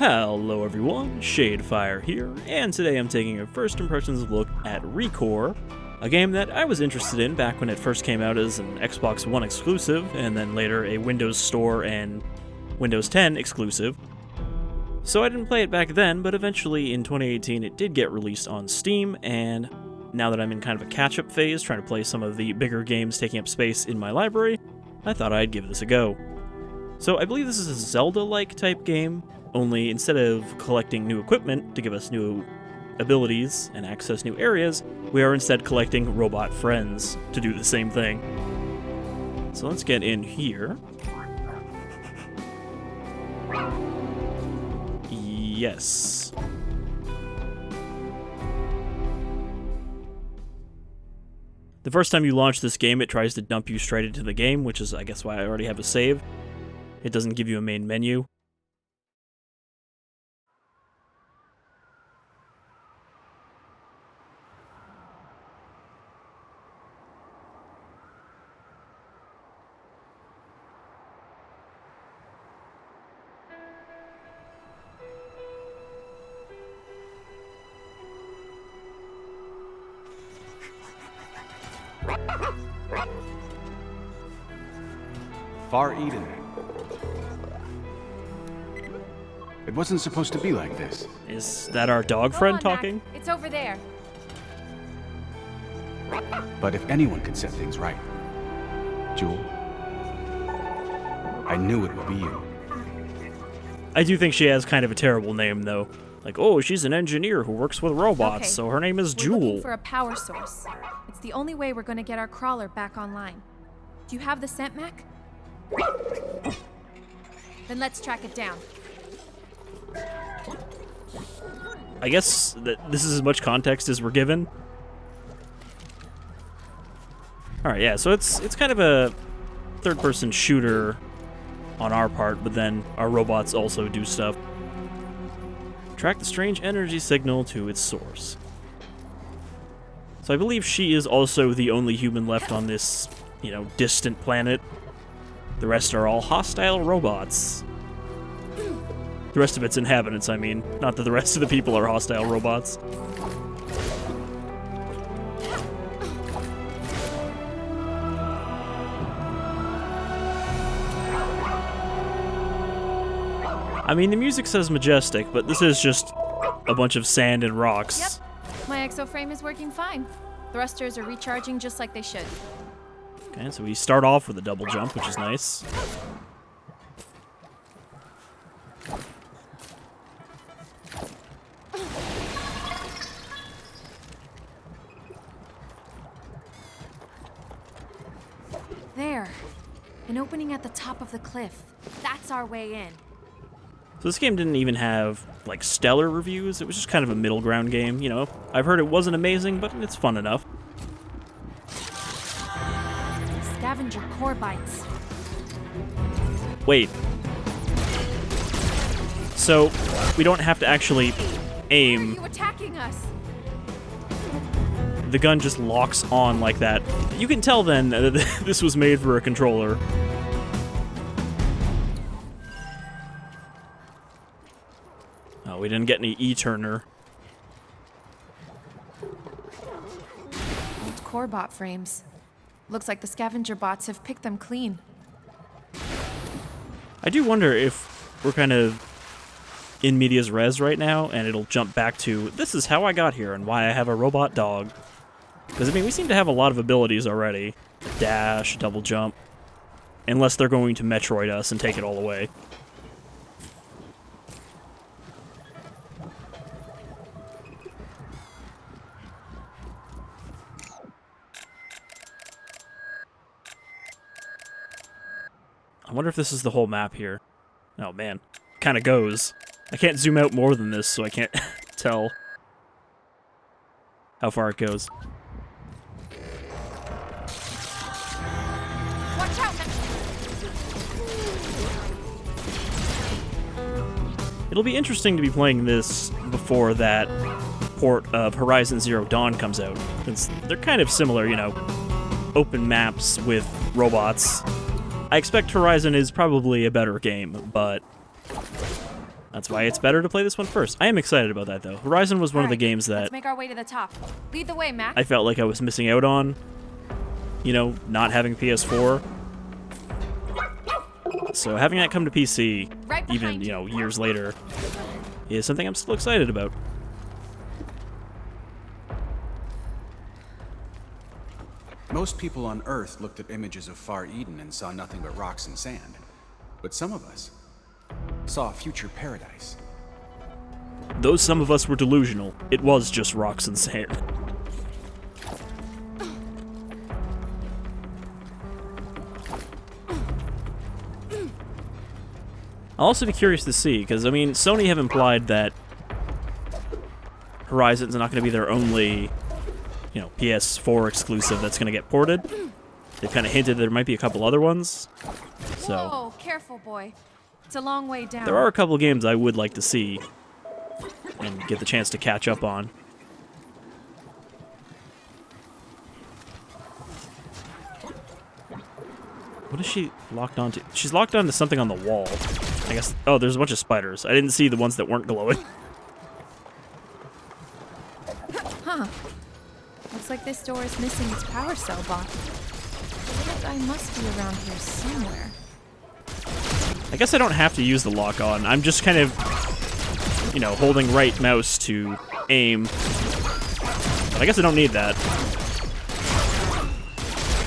Hello everyone, Shadefyre here, and today I'm taking a first impressions look at ReCore, a game that I was interested in back when it first came out as an Xbox One exclusive, and then later a Windows Store and Windows 10 exclusive. So I didn't play it back then, but eventually in 2018 it did get released on Steam, and now that I'm in kind of a catch-up phase, trying to play some of the bigger games taking up space in my library, I thought I'd give this a go. So I believe this is a Zelda-like type game, only instead of collecting new equipment to give us new abilities and access new areas, we are instead collecting robot friends to do the same thing. So let's get in here. Yes. The first time you launch this game, it tries to dump you straight into the game, which is, I guess, why I already have a save. It doesn't give you a main menu. Far Eden. It wasn't supposed to be like this. Is that our dog friend talking? Mac. It's over there. But if anyone could set things right, Joule, I knew it would be you. I do think she has kind of a terrible name, though. Like, oh, she's an engineer who works with robots, Okay. so her name is We're looking Joule. for a power source. It's the only way we're going to get our crawler back online. Do you have the scent, Mac? Then let's track it down. I guess that this is as much context as we're given. Alright, yeah, so it's kind of a third-person shooter on our part, but then our robots also do stuff. Track the strange energy signal to its source. So I believe she is also the only human left on this, distant planet. The rest are all hostile robots. The rest of its inhabitants, I mean. Not that the rest of the people are hostile robots. I mean, the music says majestic, but this is just a bunch of sand and rocks. Yep. My exoframe is working fine. Thrusters are recharging just like they should. Okay, so we start off with a double jump, which is nice. There. An opening at the top of the cliff. That's our way in. So this game didn't even have, stellar reviews. It was just kind of a middle ground game, I've heard it wasn't amazing, but it's fun enough. Scavenger core bites. Wait. So, we don't have to actually Why aim. are you attacking us? The gun just locks on like that. You can tell then that this was made for a controller. Oh, we didn't get any E-turner. Old core bot frames. Looks like the scavenger bots have picked them clean. I do wonder if we're kind of in medias res right now, and it'll jump back to, this is how I got here and why I have a robot dog. Because, I mean, we seem to have a lot of abilities already. Dash, double jump. Unless they're going to Metroid us and take it all away. I wonder if this is the whole map here. Oh, man. Kind of goes. I can't zoom out more than this, so I can't tell how far it goes. Watch out! It'll be interesting to be playing this before that port of Horizon Zero Dawn comes out. Since they're kind of similar, open maps with robots. I expect Horizon is probably a better game, but That's why it's better to play this one first. I am excited about that, though. Horizon was one of the games that let's make our way to the top. Lead the way, Mac. I felt like I was missing out on, you know, not having PS4. So having that come to PC, even, you know, years later, is something I'm still excited about. Most people on Earth looked at images of Far Eden and saw nothing but rocks and sand. But some of us saw a future paradise. Though some of us were delusional, it was just rocks and sand. I'll also be curious to see, because, I mean, Sony have implied that Horizon's not going to be their only, you know, PS4 exclusive that's going to get ported. They've kind of hinted there might be a couple other ones. So, whoa, careful, boy. It's a long way down. There are a couple games I would like to see and get the chance to catch up on. What is she locked onto? She's locked onto something on the wall. I guess. Oh, there's a bunch of spiders. I didn't see the ones that weren't glowing. Huh. Looks like this door is missing its power cell box. That guy must be around here somewhere. I guess I don't have to use the lock on. I'm just kind of, you know, holding right mouse to aim. But I guess I don't need that.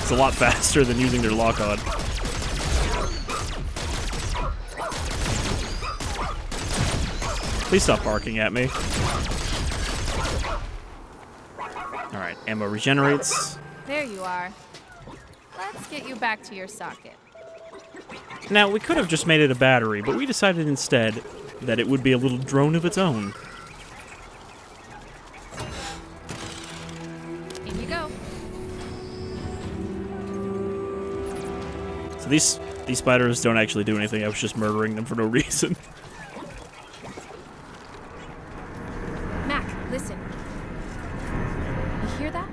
It's a lot faster than using their lock on. Please stop barking at me. Alright, ammo regenerates. There you are. Let's get you back to your socket. Now, we could have just made it a battery, but we decided instead that it would be a little drone of its own. In you go. So these spiders don't actually do anything. I was just murdering them for no reason. Mac, listen. You hear that?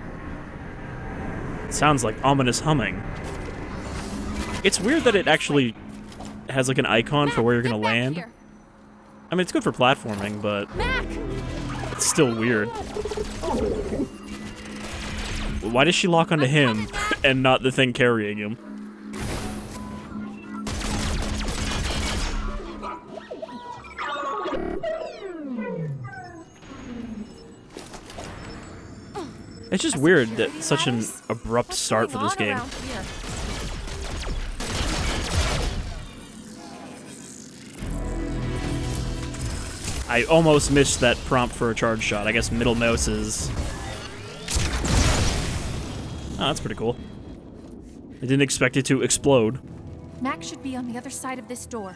It sounds like ominous humming. It's weird that it actually has like an icon for where you're gonna land. Here. I mean, it's good for platforming, but Mac! it's still weird. Why does she lock onto him and not the thing carrying him? It's just weird that such an abrupt start for this game. I almost missed that prompt for a charge shot. I guess middle mouse is... Oh, that's pretty cool. I didn't expect it to explode. Mac should be on the other side of this door.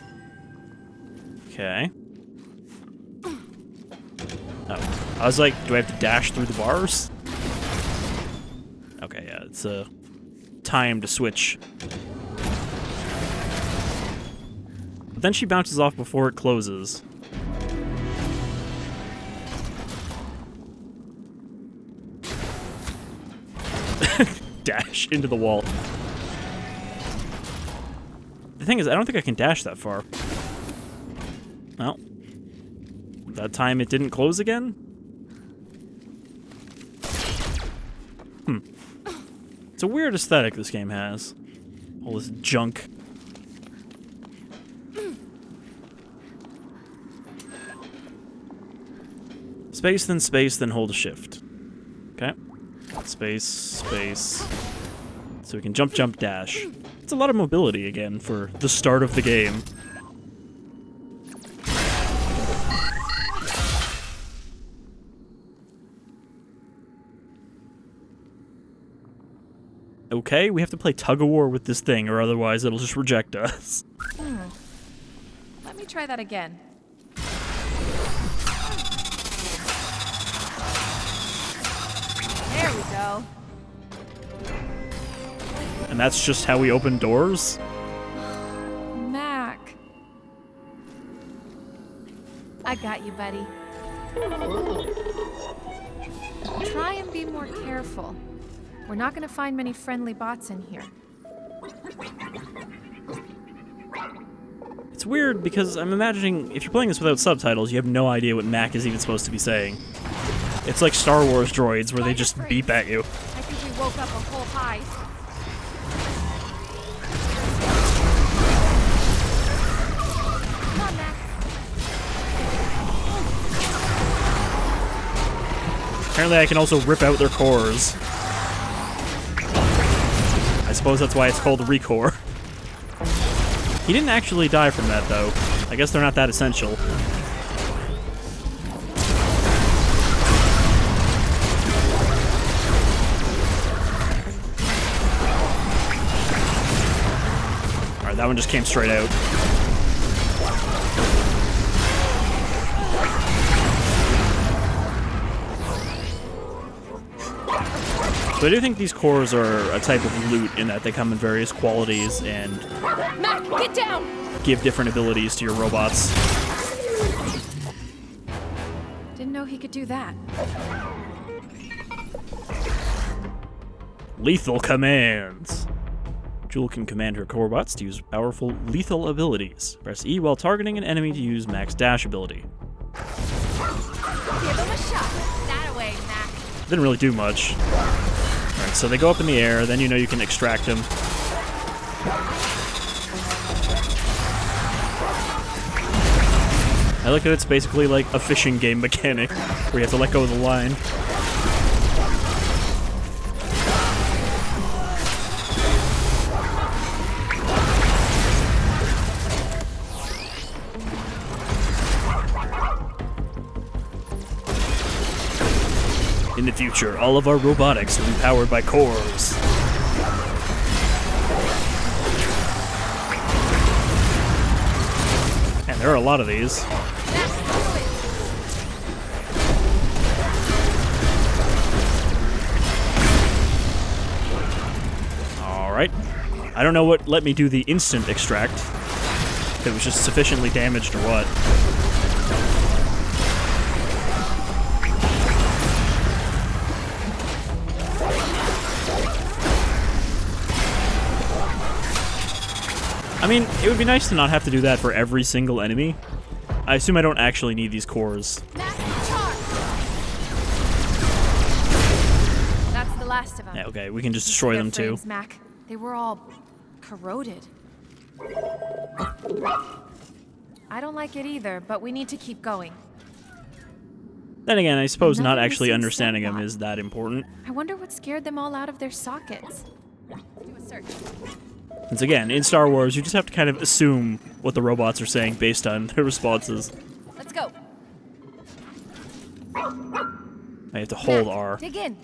Okay. Oh. I was like, do I have to dash through the bars? Okay, yeah, it's a time to switch. But then she bounces off before it closes. Dash into the wall. The thing is, I don't think I can dash that far. Well, that time it didn't close again? It's a weird aesthetic this game has. All this junk. Space, then hold shift. Okay. Space, space. So we can jump, jump, dash. It's a lot of mobility again for the start of the game. Okay, we have to play tug-of-war with this thing, or otherwise it'll just reject us. Let me try that again. There we go. And that's just how we open doors? Mac. I got you, buddy. Try and be more careful. We're not going to find many friendly bots in here. It's it's weird because I'm imagining if you're playing this without subtitles, you have no idea what Mac is even supposed to be saying. It's like Star Wars droids where they just beep at you. I think we woke up a whole hive. Come on, Mac. Apparently I can also rip out their cores. I suppose that's why it's called ReCore. He didn't actually die from that, though. I guess they're not that essential. Alright, that one just came straight out. So I do think these cores are a type of loot in that they come in various qualities and Mac, get down! give different abilities to your robots. Didn't know he could do that. Lethal commands. Joule can command her corebots to use powerful lethal abilities. Press E while targeting an enemy to use Mac's dash ability. Give him a shot. That away, Mac. Didn't really do much. Alright, so they go up in the air, then you know you can extract them. I like that it's basically like a fishing game mechanic, where you have to let go of the line. In the future, all of our robotics will be powered by cores. And there are a lot of these. Alright. I don't know what let me do the instant extract. If it was just sufficiently damaged or what. I mean, it would be nice to not have to do that for every single enemy. I assume I don't actually need these cores. That's the last of them. Yeah, okay, we can just destroy them too. Frames, Mac. They were all corroded. I don't like it either, but we need to keep going. Then again, I suppose not Another actually missing understanding them slot. is that important. I wonder what scared them all out of their sockets. Do a search. Since again, in Star Wars, you just have to kind of assume what the robots are saying based on their responses. Let's go. I have to hold Mac, R. dig in.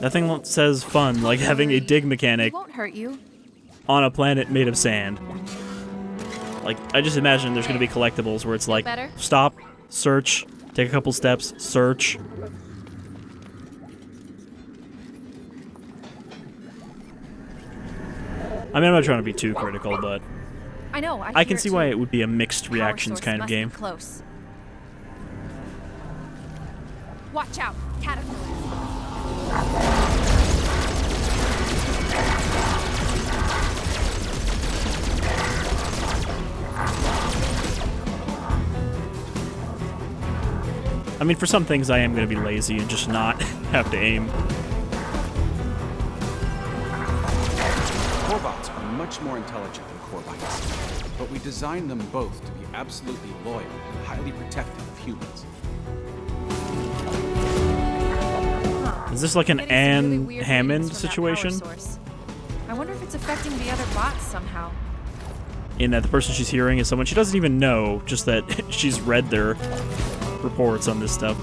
Nothing says fun like having a dig mechanic It won't hurt you. on a planet made of sand. Like, I just imagine there's going to be collectibles where it's like, better? stop, search, take a couple steps, search. I mean, I'm not trying to be too critical, but I know. I can see why it would be a mixed reactions kind of game. Close. Watch out, caterpillars. I mean, for some things I am going to be lazy and just not have to aim. Corebots are much more intelligent than corebots, but we designed them both to be absolutely loyal and highly protective of humans. Is this like an Getting some really Anne weird Hammond readings from that situation? power source. I wonder if it's affecting the other bots somehow. In that the person she's hearing is someone she doesn't even know, just that she's read their reports on this stuff.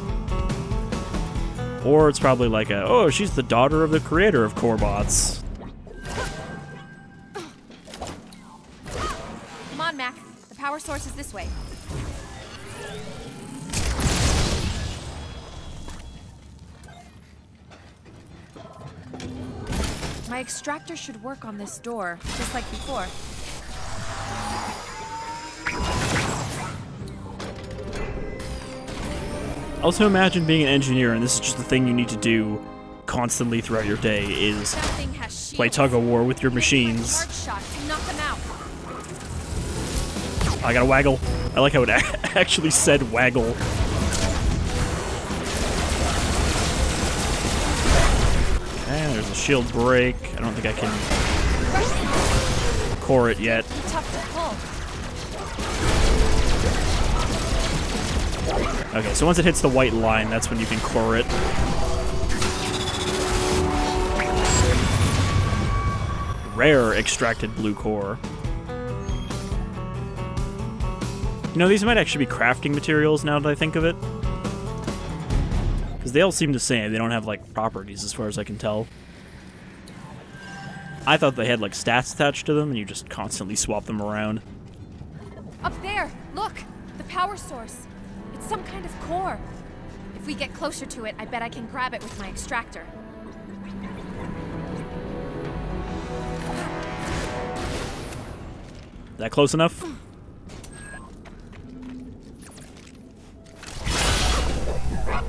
Or it's probably like a, oh, she's the daughter of the creator of Corebots. Come on, Mac. The power source is this way. My extractor should work on this door, just like before. Also imagine being an engineer and this is just the thing you need to do constantly throughout your day is That thing has play shields. tug-of-war with your machines. Hard shot to knock them out. I gotta waggle. I like how it actually said waggle. Okay, there's a shield break. I don't think I can core it yet. Tough to pull. Okay, so once it hits the white line, that's when you can core it. Rare extracted blue core. You know, these might actually be crafting materials now that I think of it. Because they all seem the same. They don't have, like, properties as far as I can tell. I thought they had, like, stats attached to them and you just constantly swap them around. Up there, look! The power source. It's some kind of core. If we get closer to it, I bet I can grab it with my extractor. That close enough?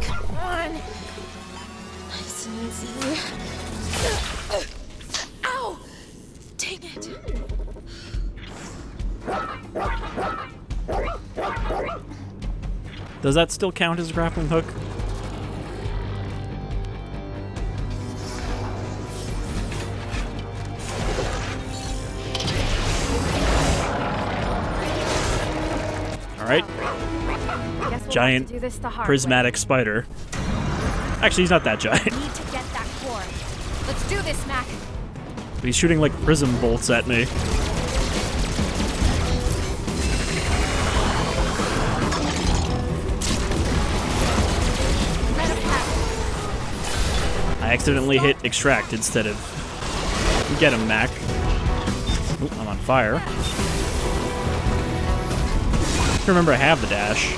Come on! Nice and easy. Ow! Dang it! Does that still count as a grappling hook? Alright. Guess we'll Giant have to do this the hard prismatic spider. Actually, he's not that giant. way. Need to get that core. Let's do this, Mac. But he's shooting like prism bolts at me. Let him have I accidentally hit extract instead of... Get him, Mac. Ooh, I'm on fire. Remember, I have the dash.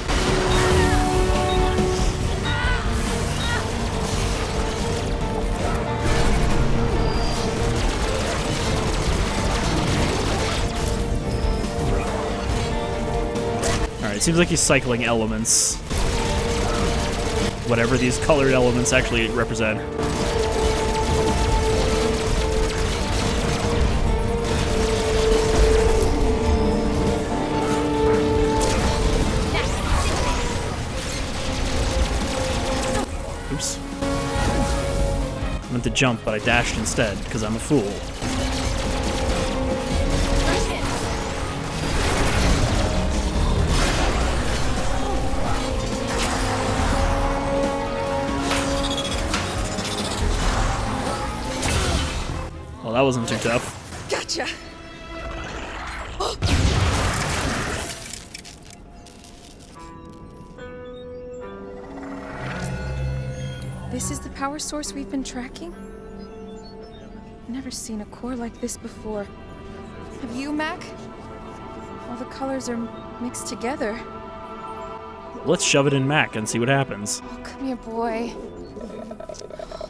Alright, it seems like he's cycling elements. Whatever these colored elements actually represent. Oops. I meant to jump, but I dashed instead, because I'm a fool. Well, that wasn't too tough. Gotcha. This is the power source we've been tracking? Never seen a core like this before. Have you, Mac? All the colors are mixed together. Let's shove it in Mac and see what happens. Oh, come here, boy.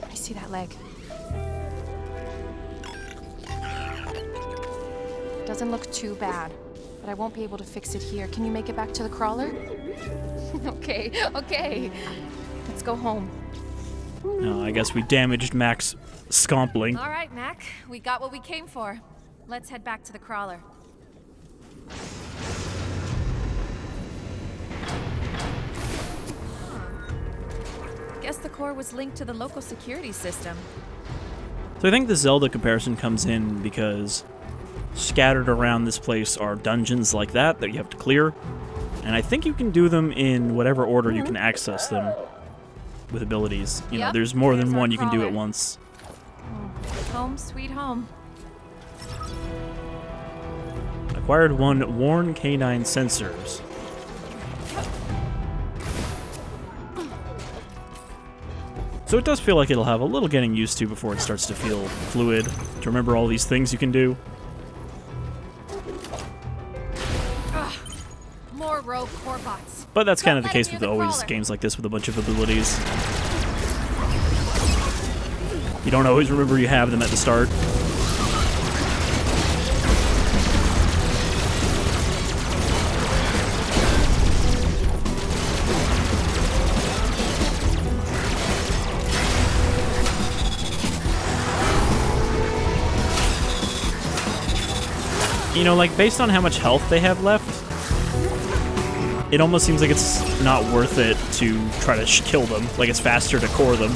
I see that leg. Doesn't look too bad, but I won't be able to fix it here. Can you make it back to the crawler? Okay. Let's go home. No, I guess we damaged Mac's scompling. All right, Mac. We got what we came for. Let's head back to the crawler. Guess the core was linked to the local security system. So I think the Zelda comparison comes in because scattered around this place are dungeons like that you have to clear. And I think you can do them in whatever order you can access them with abilities. You know, Yep, there's more than there's our one you can do crawler. at once. Home, sweet home. Acquired 1 worn canine sensors. So it does feel like it'll have a little getting used to before it starts to feel fluid, to remember all these things you can do. More rogue core bots. But that's kind of the Don't let case him with near the always crawler. games like this with a bunch of abilities. You don't always remember you have them at the start. You know, like, based on how much health they have left, it almost seems like it's not worth it to try to kill them. Like, it's faster to core them.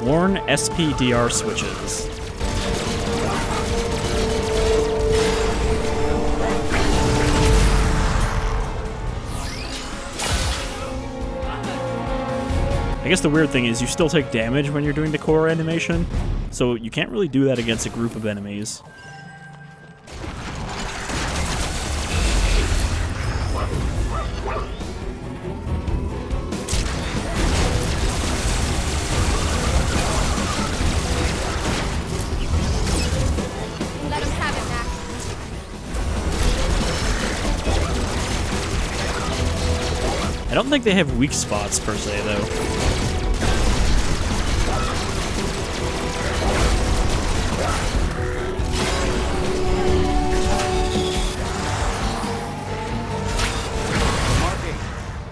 Worn SPDR switches. I guess the weird thing is you still take damage when you're doing the core animation, so you can't really do that against a group of enemies. Let him have it, Mac. I don't think they have weak spots per se, though. Mark 8,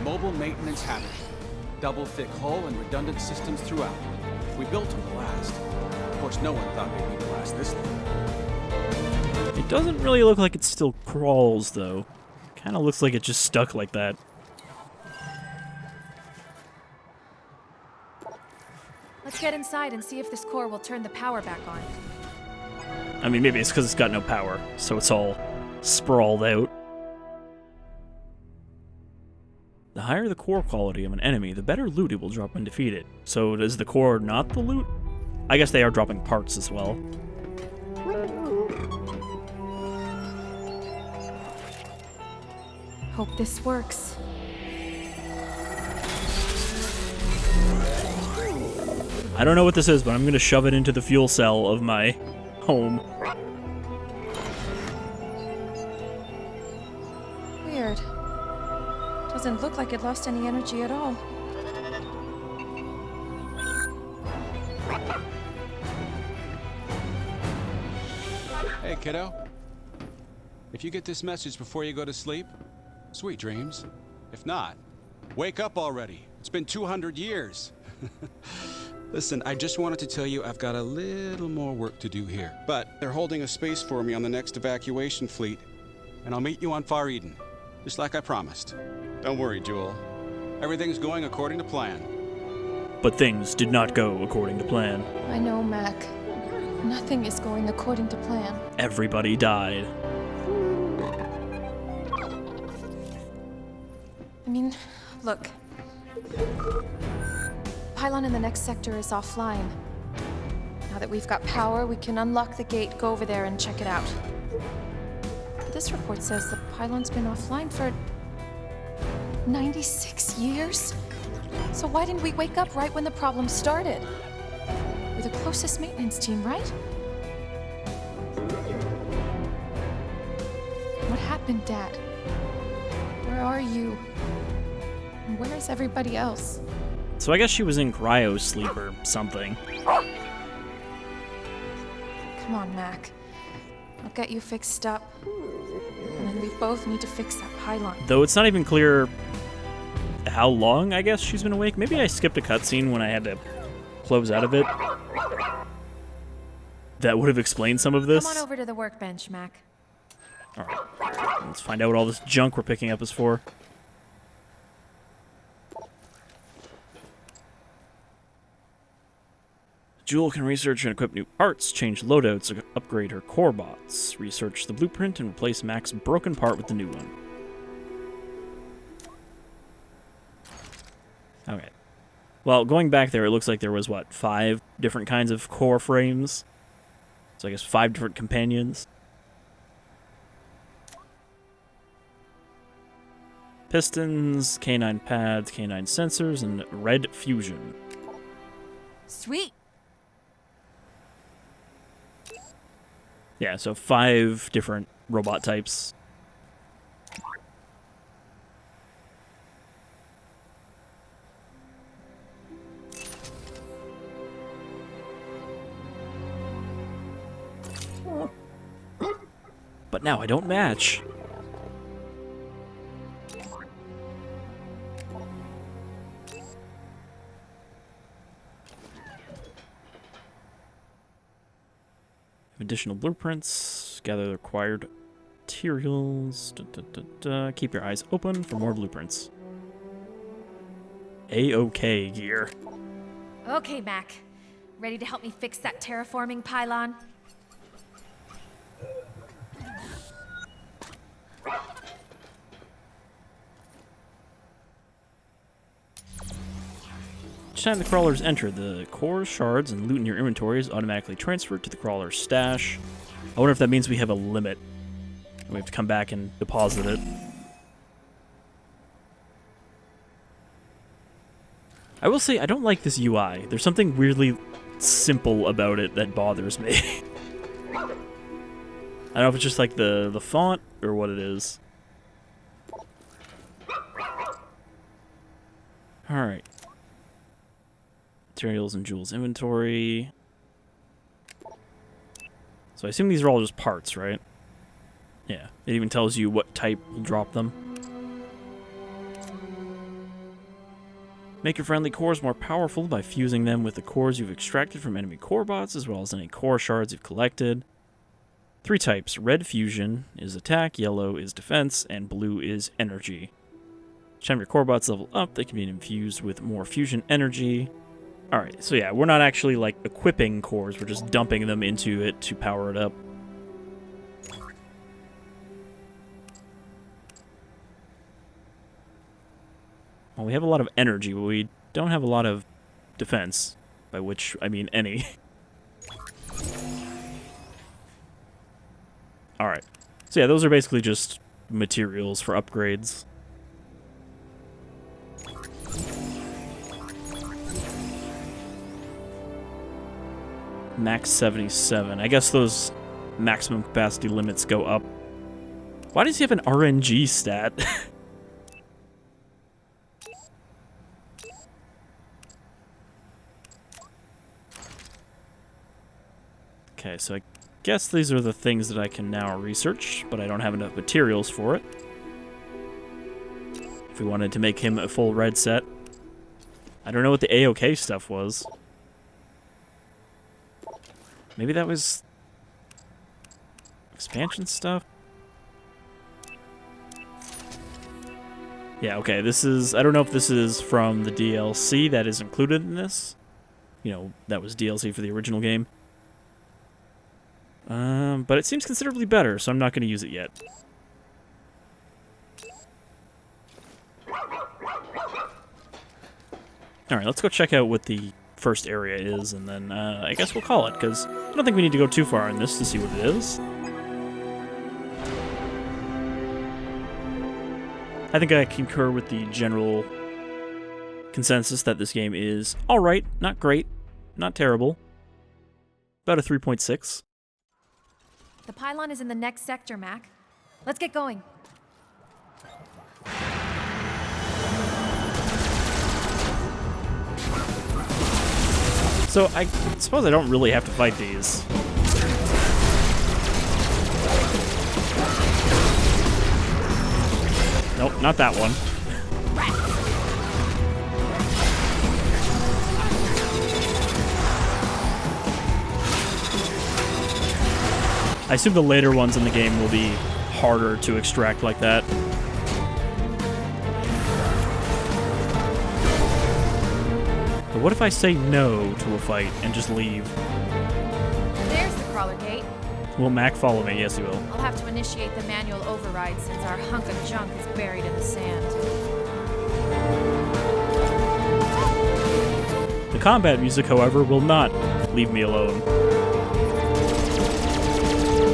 mobile maintenance habit. Double thick hull and redundant systems throughout. We built them to last. Of course, no one thought they'd need to last this long. It doesn't really look like it still crawls, though. Kind of looks like it just stuck like that. Let's get inside and see if this core will turn the power back on. I mean, maybe it's because it's got no power, so it's all sprawled out. The higher the core quality of an enemy, the better loot it will drop when defeated. So is the core not the loot? I guess they are dropping parts as well. Hope this works. I don't know what this is, but I'm going to shove it into the fuel cell of my home. Weird. Doesn't look like it lost any energy at all. Hey, kiddo. If you get this message before you go to sleep, sweet dreams. If not, wake up already. It's been 200 years. Listen, I just wanted to tell you I've got a little more work to do here. But they're holding a space for me on the next evacuation fleet, and I'll meet you on Far Eden, just like I promised. Don't worry, Joule. Everything's going according to plan. But things did not go according to plan. I know, Mac. Nothing is going according to plan. Everybody died. I mean, look. Pylon in the next sector is offline. Now that we've got power, we can unlock the gate, go over there, and check it out. But this report says the pylon's been offline for 96 years? So why didn't we wake up right when the problem started? We're the closest maintenance team, right? What happened, Dad? Where are you? And where is everybody else? So I guess she was in cryosleep or something. Come on, Mac. I'll get you fixed up. And then we both need to fix that pylon. Though it's not even clear how long, I guess, she's been awake. Maybe I skipped a cutscene when I had to close out of it. That would have explained some of this. Come on over to the workbench, Mac. Alright, let's find out what all this junk we're picking up is for. Joule can research and equip new parts, change loadouts, upgrade her core bots, research the blueprint, and replace Mac's broken part with the new one. Okay. Well, going back there, it looks like there was, what, 5 different kinds of core frames? So I guess 5 different companions. Pistons, canine pads, canine sensors, and red fusion. Sweet. Yeah, so 5 different robot types. but now I don't match. Additional blueprints. Gather the required materials. Keep your eyes open for more blueprints. A-OK gear. Okay, Mac. Ready to help me fix that terraforming pylon? Each time the crawlers enter, the core, shards, and loot in your inventory is automatically transferred to the crawler's stash. I wonder if that means we have a limit. We have to come back and deposit it. I will say, I don't like this UI. There's something weirdly simple about it that bothers me. I don't know if it's just like the font or what it is. Alright. Materials and Joule's inventory. So I assume these are all just parts, right? Yeah. It even tells you what type will drop them. Make your friendly cores more powerful by fusing them with the cores you've extracted from enemy core bots, as well as any core shards you've collected. 3 types. Red fusion is attack, yellow is defense, and blue is energy. Each time your core bots level up, they can be infused with more fusion energy. Alright, so yeah, we're not actually, like, equipping cores, we're just dumping them into it to power it up. Well, we have a lot of energy, but we don't have a lot of defense, by which I mean any. Alright, so yeah, those are basically just materials for upgrades. Max 77. I guess those maximum capacity limits go up. Why does he have an RNG stat? Okay, so I guess these are the things that I can now research, but I don't have enough materials for it. If we wanted to make him a full red set. I don't know what the A-OK stuff was. Maybe that was expansion stuff? Yeah, okay, this is... I don't know if this is from the DLC that is included in this. You know, that was DLC for the original game. But it seems considerably better, so I'm not going to use it yet. Alright, let's go check out what the first area is, and then I guess we'll call it, because I don't think we need to go too far in this to see what it is. I think I concur with the general consensus that this game is alright, not great, not terrible. About a 3.6. The pylon is in the next sector, Mac. Let's get going. So I suppose I don't really have to fight these. Nope, not that one. I assume the later ones in the game will be harder to extract like that. But what if I say no to a fight and just leave? There's the crawler gate. Will Mac follow me? Yes, he will. I'll have to initiate the manual override since our hunk of junk is buried in the sand. The combat music, however, will not leave me alone.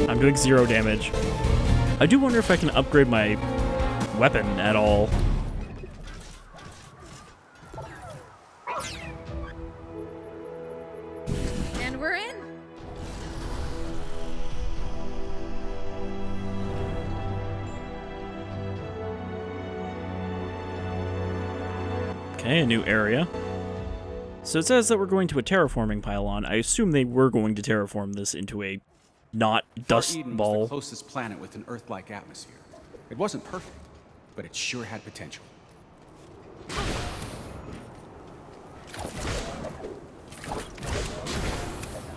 I'm doing 0 damage. I do wonder if I can upgrade my weapon at all. And we're in. Okay, a new area. So it says that we're going to a terraforming pylon. I assume they were going to terraform this into a not dust Far Eden was ball. the closest planet with an Earth-like atmosphere. It wasn't perfect, but it sure had potential.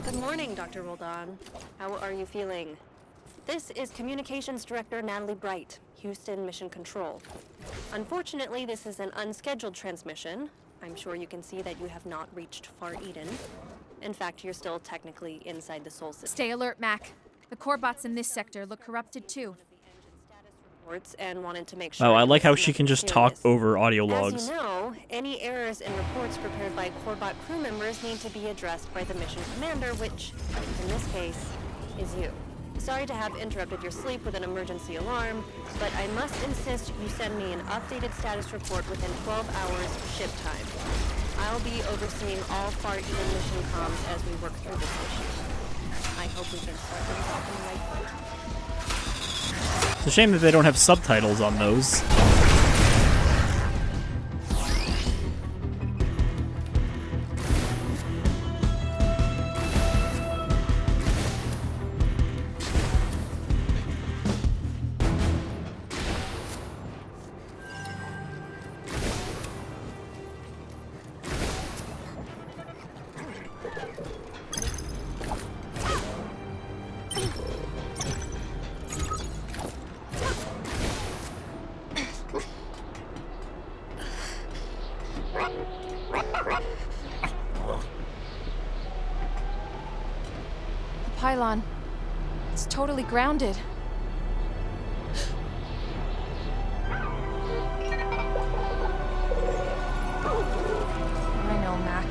Good morning, Dr. Roldan. How are you feeling? This is Communications Director Natalie Bright, Houston Mission Control. Unfortunately, this is an unscheduled transmission. I'm sure you can see that you have not reached Far Eden. In fact, you're still technically inside the Sol system. Stay alert, Mac. The core bots in this sector look corrupted too. And wanted to make sure Oh, I like how it she was can nothing just talk serious. over audio As logs. you know, any errors in reports prepared by Corebot crew members need to be addressed by the mission commander, which, in this case, is you. Sorry to have interrupted your sleep with an emergency alarm, but I must insist you send me an updated status report within 12 hours ship time. I'll be overseeing all Far Eden mission comms as we work through this issue. I hope we can start things off on the right foot. It's a shame that they don't have subtitles on those. The pylon. It's totally grounded. I know, Mac.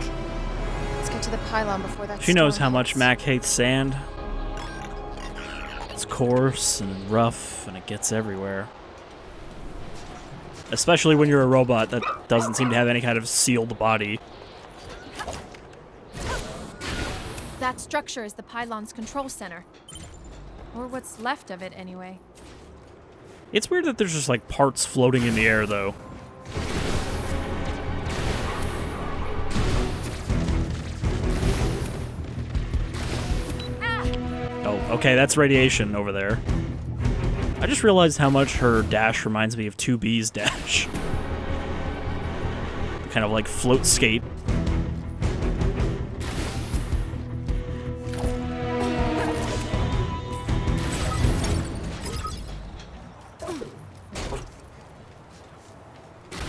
Let's get to the pylon before that She knows storm how much hits. Mac hates sand. It's coarse and rough, and it gets everywhere. Especially when you're a robot that doesn't seem to have any kind of sealed body. That structure is the pylon's control center. Or what's left of it, anyway. It's weird that there's just like parts floating in the air, though. Oh, okay, that's radiation over there. I just realized how much her dash reminds me of 2B's dash. Kind of like float skate.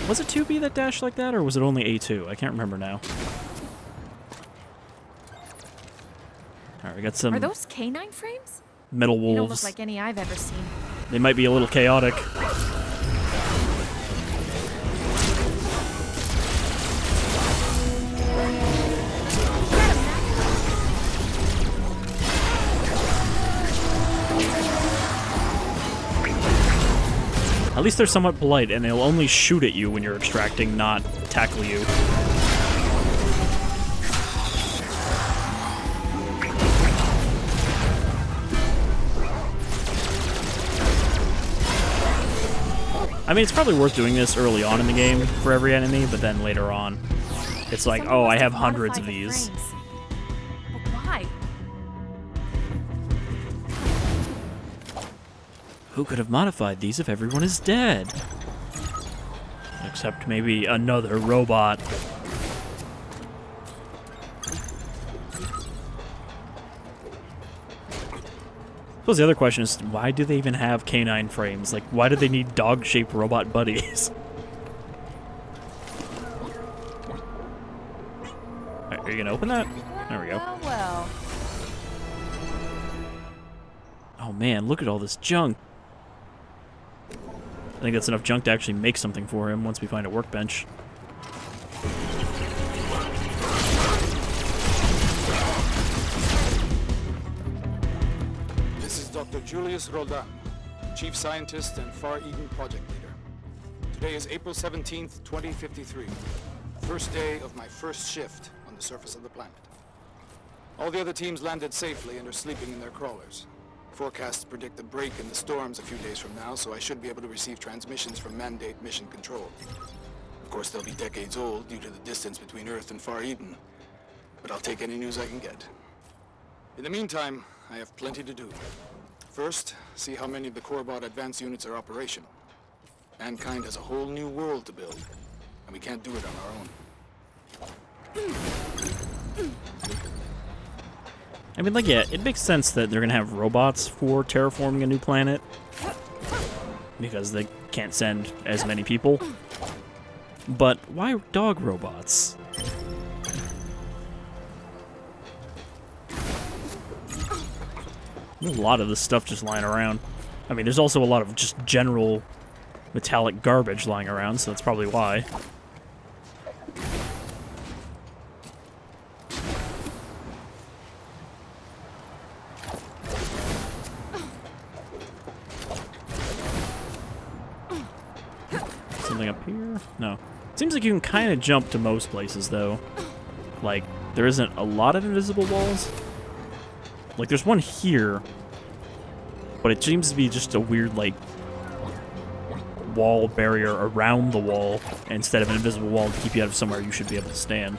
Was it 2B that dashed like that, or was it only A2? I can't remember now. Alright, we got some Are those canine frames? metal They don't look wolves. like any I've ever seen. They might be a little chaotic. At least they're somewhat polite, and they'll only shoot at you when you're extracting, not tackle you. I mean, it's probably worth doing this early on in the game for every enemy, but then later on, it's like, Someone oh, I must have hundreds of modified the these. frames. But why? Who could have modified these if everyone is dead? Except maybe another robot. I suppose the other question is, why do they even have canine frames? Like, why do they need dog-shaped robot buddies? Alright, are you gonna open that? There we go. Well, well. Oh man, look at all this junk. I think that's enough junk to actually make something for him once we find a workbench. This is Dr. Julius Roldan, Chief Scientist and Far Eden Project Leader. Today is April 17th, 2053. First day of my first shift on the surface of the planet. All the other teams landed safely and are sleeping in their crawlers. Forecasts predict a break in the storms a few days from now, so I should be able to receive transmissions from Mandate Mission Control. Of course, they'll be decades old due to the distance between Earth and Far Eden, but I'll take any news I can get. In the meantime, I have plenty to do. First, see how many of the Corebot advanced units are operational. Mankind has a whole new world to build, and we can't do it on our own. I mean, like, yeah, it makes sense that they're gonna have robots for terraforming a new planet, because they can't send as many people. But why dog robots? There's a lot of this stuff just lying around. I mean, there's also a lot of just general metallic garbage lying around, so that's probably why. Something up here? No. Seems like you can kind of jump to most places, though. Like, there isn't a lot of invisible walls. Like, there's one here, but it seems to be just a weird, like, wall barrier around the wall instead of an invisible wall to keep you out of somewhere you should be able to stand.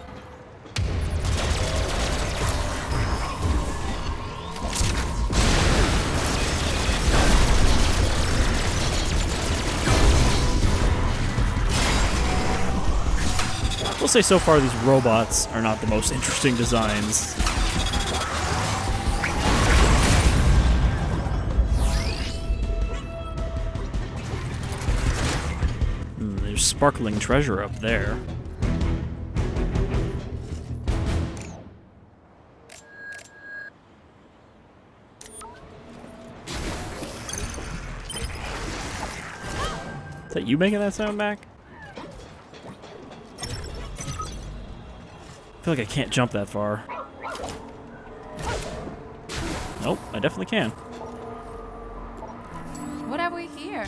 We'll say so far these robots are not the most interesting designs. There's sparkling treasure up there. Is that you making that sound back? I feel like I can't jump that far. Nope, I definitely can. What have we here?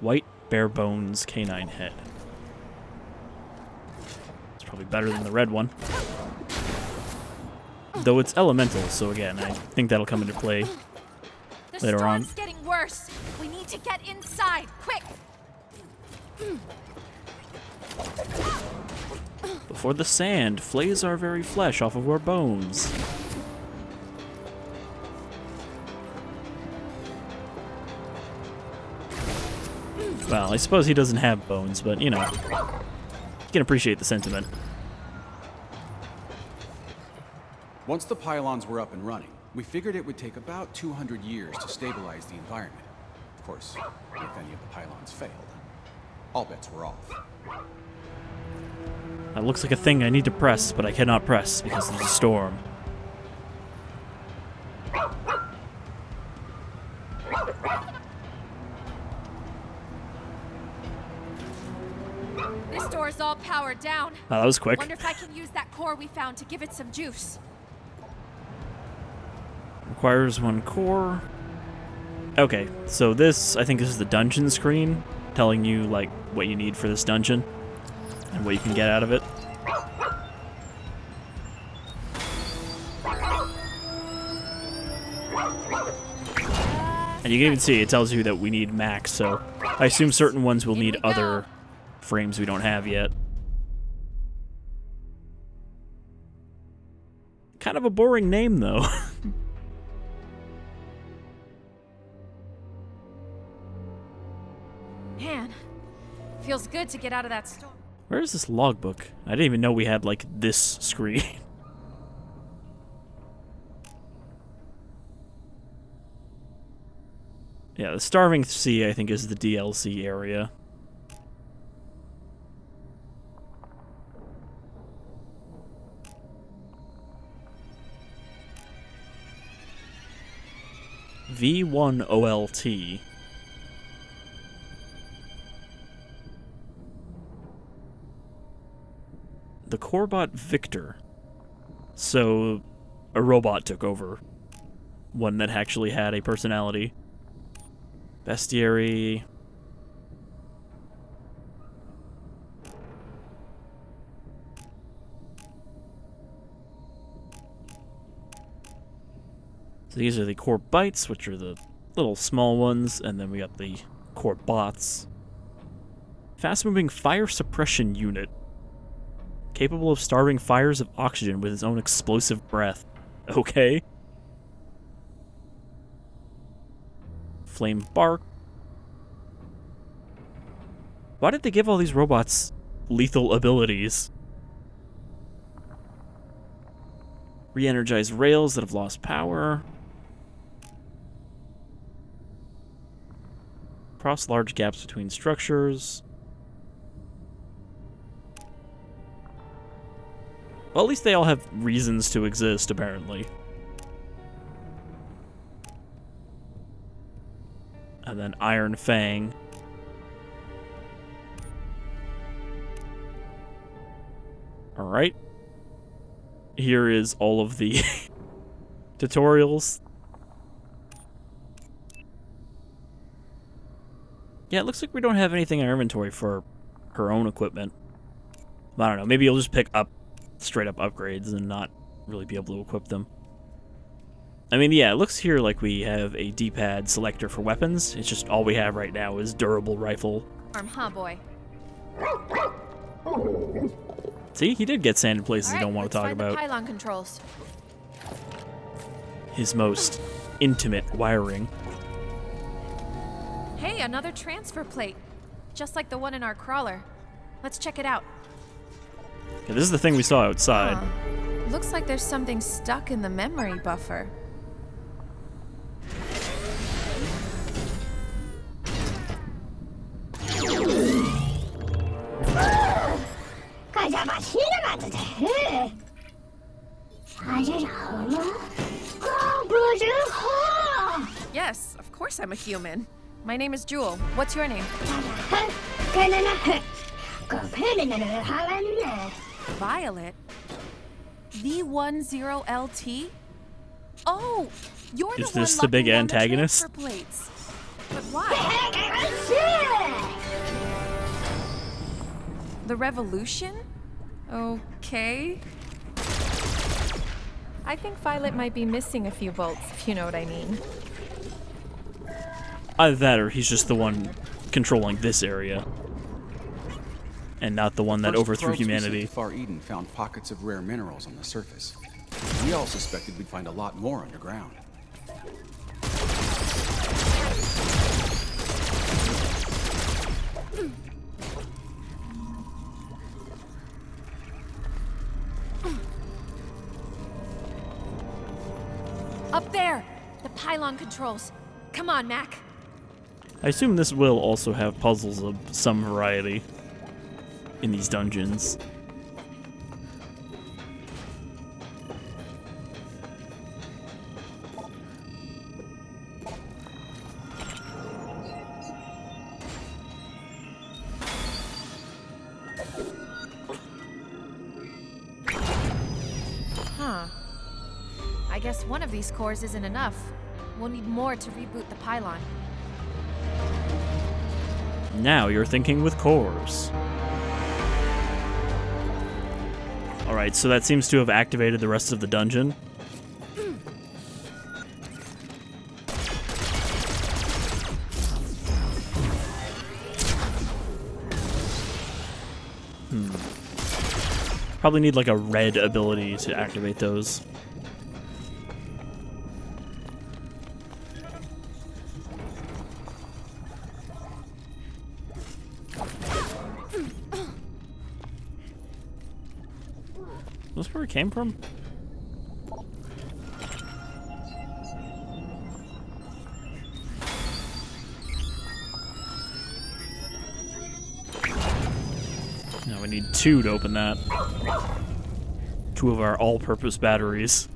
White bare bones canine head. It's probably better than the red one. Though it's elemental, so again, I think that'll come into play later on. The storm's getting worse. We need to get inside, quick! Before the sand flays our very flesh off of our bones. Well, I suppose he doesn't have bones, but, you know, you can appreciate the sentiment. Once the pylons were up and running, we figured it would take about 200 years to stabilize the environment. Of course, if any of the pylons failed, all bets were off. That looks like a thing I need to press, but I cannot press because there's a storm. This door's all powered down. Oh, that was quick. Wonder if I can use that core we found to give it some juice. Requires 1 core. Okay, so this, I think this is the dungeon screen, telling you, like, what you need for this dungeon and what you can get out of it. And you can even see it tells you that we need max, so I assume certain ones will need other frames we don't have yet. Kind of a boring name, though. Man, feels good to get out of that storm. Where is this logbook? I didn't even know we had, like, this screen. Yeah, the Starving Sea, I think, is the DLC area. V1 OLT. The Corebot Victor. So, a robot took over. One that actually had a personality. Bestiary. So these are the core bites, which are the little small ones, and then we got the core bots. Fast-moving fire suppression unit. Capable of starting fires of oxygen with its own explosive breath. Okay. Flame bark. Why did they give all these robots lethal abilities? Re-energize rails that have lost power. Cross large gaps between structures. Well, at least they all have reasons to exist, apparently. And then Iron Fang. Alright. Here is all of the tutorials. Yeah, it looks like we don't have anything in our inventory for her own equipment. I don't know, maybe you'll just pick up straight up upgrades and not really be able to equip them. I mean, yeah, it looks here like we have a D-pad selector for weapons. It's just all we have right now is durable rifle. Huh, boy? See, he did get sand in places you don't want to talk about. The pylon controls. His most intimate wiring. Hey, another transfer plate. Just like the one in our crawler. Let's check it out. Yeah, this is the thing we saw outside. Looks like there's something stuck in the memory buffer. Yes, of course I'm a human. My name is Joule. What's your name? Violet? V10LT? Oh, you're the one Is this the big locking down antagonist? The transfer plates. But why? The revolution? Okay. I think Violet might be missing a few bolts, if you know what I mean. Either that or he's just the one controlling this area. And not the one that overthrew humanity. Far Eden found pockets of rare minerals on the surface. We all suspected we'd find a lot more underground. Up there! The pylon controls. Come on, Mac. I assume this will also have puzzles of some variety in these dungeons. Huh. I guess one of these cores isn't enough. We'll need more to reboot the pylon. Now you're thinking with cores. Alright, so that seems to have activated the rest of the dungeon. Probably need like a red ability to activate those. Is this where it came from? Now we need 2 to open that. 2 of our all-purpose batteries.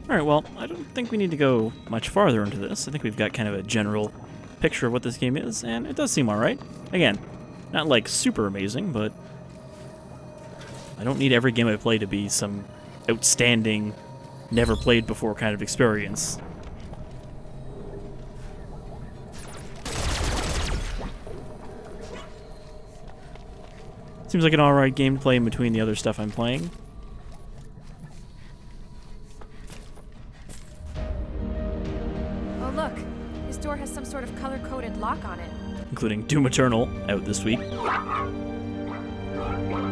Alright, well, I don't think we need to go much farther into this. I think we've got kind of a general picture of what this game is, and it does seem alright. Again, not like super amazing, but I don't need every game I play to be some outstanding, never played before kind of experience. Seems like an alright game to play in between the other stuff I'm playing. Oh, look. This door has some sort of color-coded lock on it. including Doom Eternal, out this week.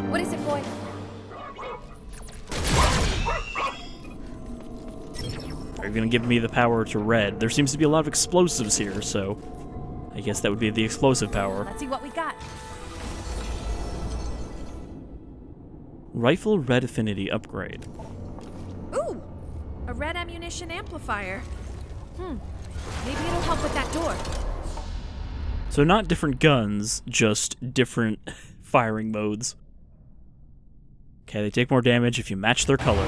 What is it, boy? Are you gonna give me the power to red? There seems to be a lot of explosives here, so I guess that would be the explosive power. Let's see what we got. Rifle red affinity upgrade. Ooh! A red ammunition amplifier. Maybe it'll help with that door. So not different guns, just different firing modes. Okay, they take more damage if you match their color.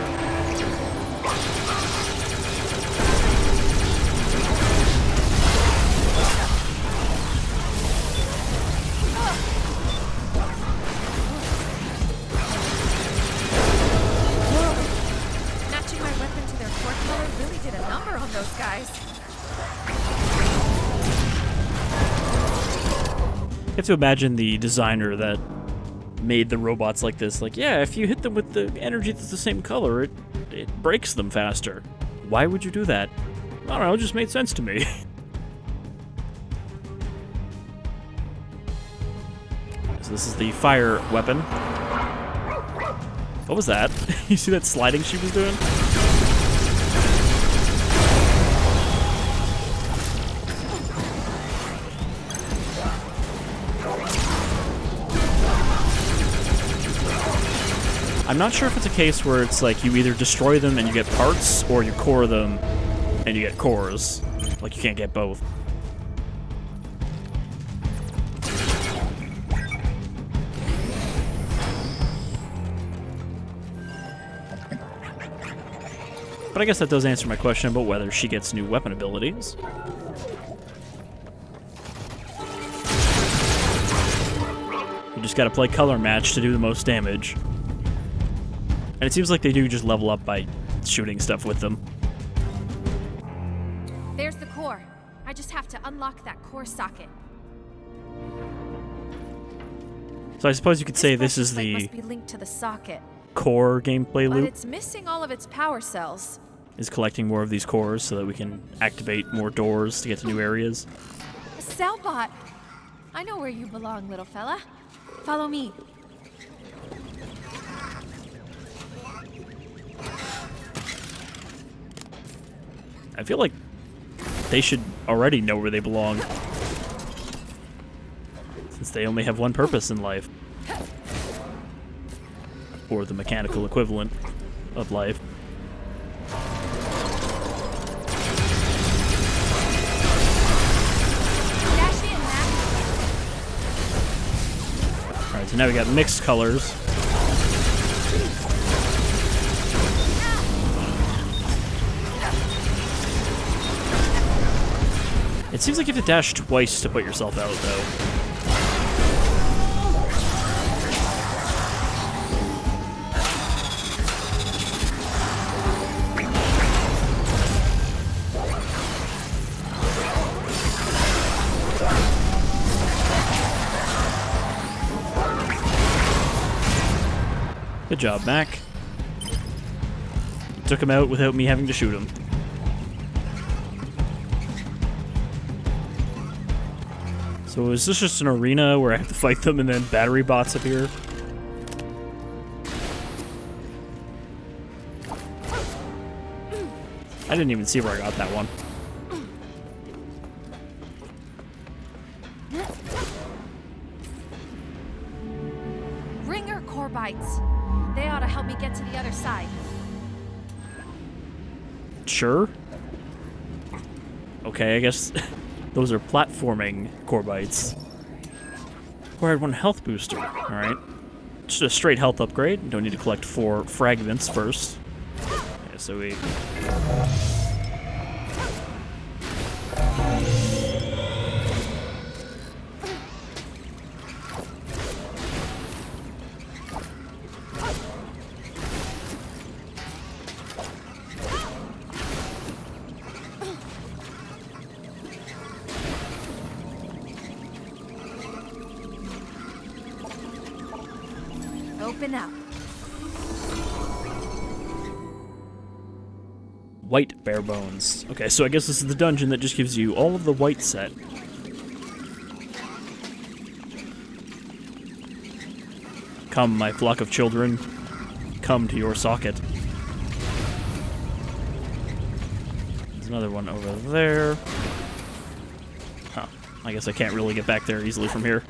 Matching my weapon to their core color really did a number on those guys. You have to imagine the designer that made the robots like this. Like, yeah, if you hit them with the energy that's the same color, it breaks them faster. Why would you do that? I don't know, it just made sense to me. So this is the fire weapon. What was that? You see that sliding she was doing? I'm not sure if it's a case where it's like you either destroy them and you get parts, or you core them and you get cores. Like, you can't get both. But I guess that does answer my question about whether she gets new weapon abilities. You just gotta play color match to do the most damage. And it seems like they do just level up by shooting stuff with them. There's the core. I just have to unlock that core socket. So I suppose you could say this precious is light the must be linked to the socket, core gameplay but loop, it's missing all of its power cells. is collecting more of these cores so that we can activate more doors to get to new areas. A cell bot. I know where you belong, little fella. Follow me. I feel like they should already know where they belong, since they only have one purpose in life. Or the mechanical equivalent of life. Dash in, Mac. Alright, so now we got mixed colors. It seems like you have to dash twice to put yourself out, though. Good job, Mac. You took him out without me having to shoot him. So is this just an arena where I have to fight them and then battery bots appear? I didn't even see where I got that one. Ringer core bites. They ought to help me get to the other side. Sure. Okay, I guess those are platforming core bites. Acquired one health booster. Alright. Just a straight health upgrade. Don't need to collect 4 fragments first. Okay, so we... Open up. White bare bones. Okay, so I guess this is the dungeon that just gives you all of the white set. Come, my flock of children. Come to your socket. There's another one over there. Huh. I guess I can't really get back there easily from here.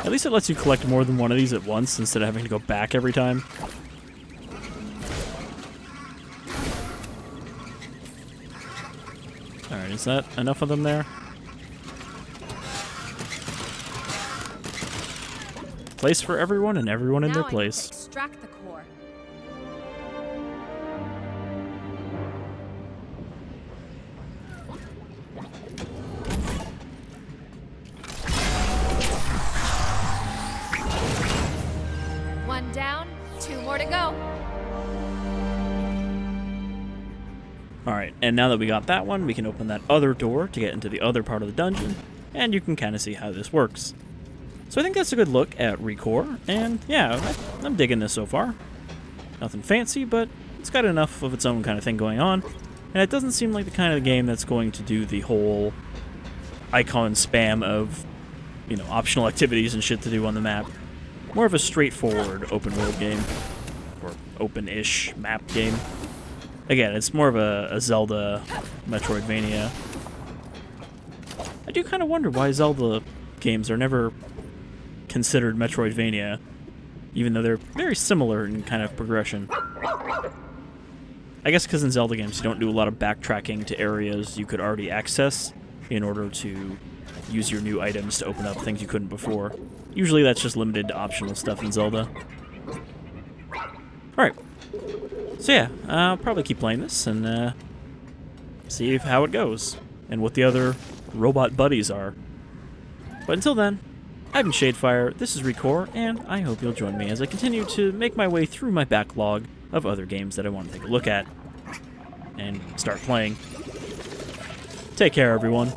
At least it lets you collect more than one of these at once instead of having to go back every time. Alright, is that enough of them there? Place for everyone and everyone in their Now I need place. to extract the core. One down, 2 more to go. Alright, and now that we got that one, we can open that other door to get into the other part of the dungeon, and you can kind of see how this works. So I think that's a good look at ReCore, and yeah, I'm digging this so far. Nothing fancy, but it's got enough of its own kind of thing going on, and it doesn't seem like the kind of game that's going to do the whole icon spam of, you know, optional activities and shit to do on the map. More of a straightforward open-world game, or open-ish map game. Again, it's more of a Zelda Metroidvania. I do kind of wonder why Zelda games are never considered Metroidvania, even though they're very similar in kind of progression. I guess because in Zelda games you don't do a lot of backtracking to areas you could already access in order to use your new items to open up things you couldn't before. Usually that's just limited to optional stuff in Zelda. Alright. So yeah, I'll probably keep playing this and see how it goes, and what the other robot buddies are. But until then, I've been Shadefyre, this is ReCore, and I hope you'll join me as I continue to make my way through my backlog of other games that I want to take a look at and start playing. Take care, everyone.